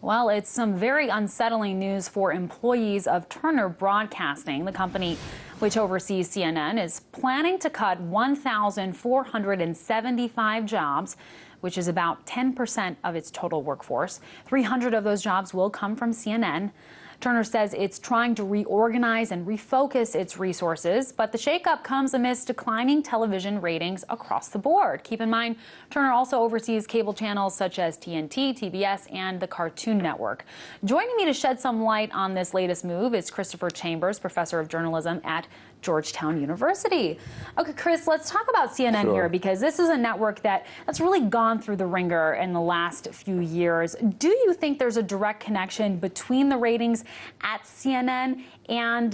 Well, it's some very unsettling news for employees of Turner Broadcasting. The company, which oversees CNN, is planning to cut 1,475 jobs, which is about 10% of its total workforce. 300 of those jobs will come from CNN. Turner says it's trying to reorganize and refocus its resources, but the shakeup comes amidst declining television ratings across the board. Keep in mind, Turner also oversees cable channels such as TNT, TBS, and the Cartoon Network. Joining me to shed some light on this latest move is Christopher Chambers, professor of journalism at Georgetown University. Okay, Chris, let's talk about CNN here, because this is a network that's really gone through the ringer in the last few years. Do you think there's a direct connection between the ratings at CNN and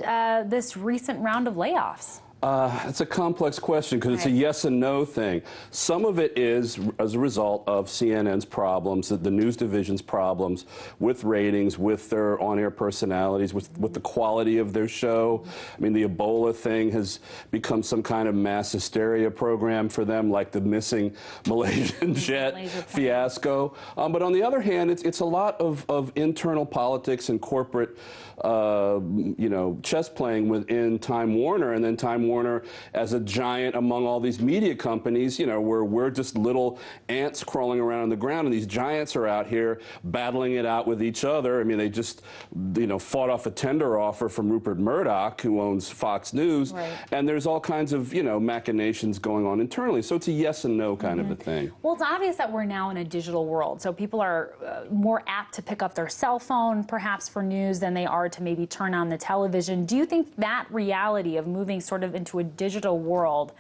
this recent round of layoffs? It's a complex question because it's a yes and no thing. Some of it is as a result of CNN's problems, the news division's problems with ratings, with their on-air personalities, with the quality of their show. I mean, the Ebola thing has become some kind of mass hysteria program for them, like the missing Malaysian jet fiasco. But on the other hand, it's a lot of internal politics and corporate, chess playing within Time Warner, and then Time Warner as a giant among all these media companies, where we're just little ants crawling around on the ground, and these giants are out here battling it out with each other. I mean, they just, fought off a tender offer from Rupert Murdoch, who owns Fox News, and there's all kinds of, machinations going on internally. So it's a yes and no kind of a thing. Well, it's obvious that we're now in a digital world, so people are more apt to pick up their cell phone, perhaps, for news than they are to maybe turn on the television. Do you think that reality of moving sort of into a digital world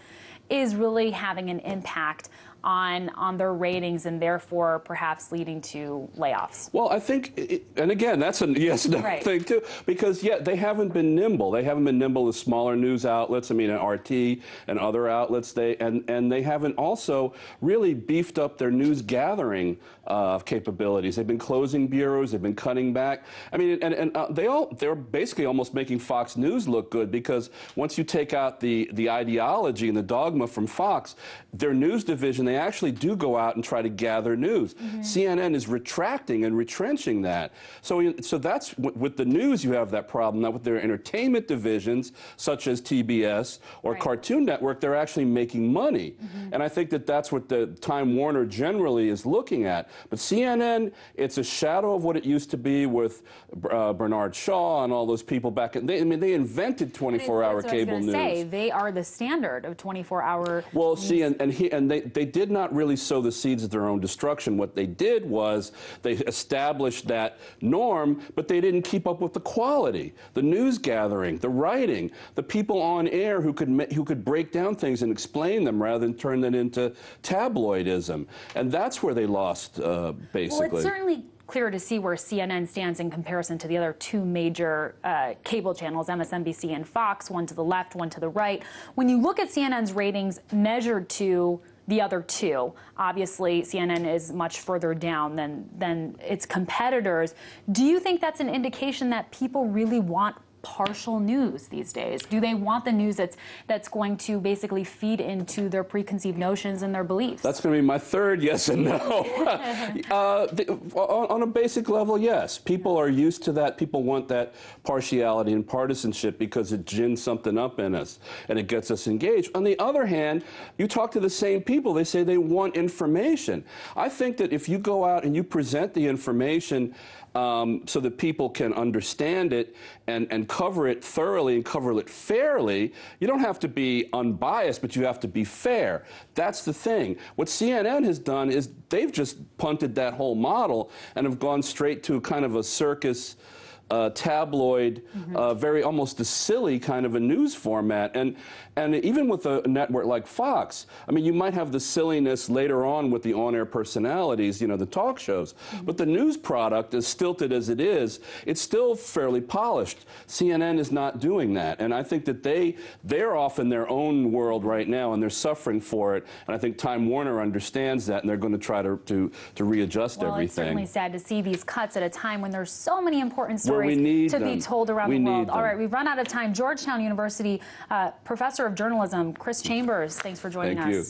is really having an impact on their ratings and therefore perhaps leading to layoffs? Well, I think, and again, that's a yes no thing too, because they haven't been nimble. They haven't been nimble as smaller news outlets, RT and other outlets, and they haven't also really beefed up their news gathering capabilities. They've been closing bureaus, they've been cutting back. I mean, they're basically almost making Fox News look good, because once you take out the ideology and the dogma from Fox, their news division, they actually do go out and try to gather news. CNN is retracting and retrenching that. So that's, with the news you have that problem. Now with their entertainment divisions, such as TBS or Cartoon Network, they're actually making money. And I think that's what the Time Warner generally is looking at. But CNN, it's a shadow of what it used to be with Bernard Shaw and all those people back in, they invented 24-hour cable news. They are the standard of 24-hour Well, news. see, and they did not really sow the seeds of their own destruction. What they did was they established that norm, but they didn't keep up with the quality, the news gathering, the writing, the people on air who could break down things and explain them rather than turn them into tabloidism. And that's where they lost, basically. Well, it's certainly clear to see where CNN stands in comparison to the other two major cable channels, MSNBC and Fox, one to the left, one to the right. When you look at CNN's ratings measured to the other two, obviously CNN is much further down than its competitors. Do you think that's an indication that people really want partial news these days? Do they want the news that's going to basically feed into their preconceived notions and their beliefs? That's going to be my third yes and no. On a basic level, yes. People are used to that. People want that partiality and partisanship because it gins something up in us and it gets us engaged. On the other hand, you talk to the same people, they say they want information. I think that if you go out and you present the information so that people can understand it and cover it thoroughly and cover it fairly, you don't have to be unbiased, but you have to be fair. That's the thing. What CNN has done is they've just punted that whole model and have gone straight to kind of a circus, tabloid, very almost a silly kind of a news format. And even with a network like Fox, I mean, you might have the silliness later on with the on-air personalities, the talk shows, but the news product, as stilted as it is, it's still fairly polished. CNN is not doing that, and I think that they're off in their own world right now, and they're suffering for it, and I think Time Warner understands that, and they're going to try to readjust everything. It's certainly sad to see these cuts at a time when there's so many important stories to be told around the world. All right, we've run out of time. Georgetown University professor of journalism, Chris Chambers, thanks for joining us. Thank you.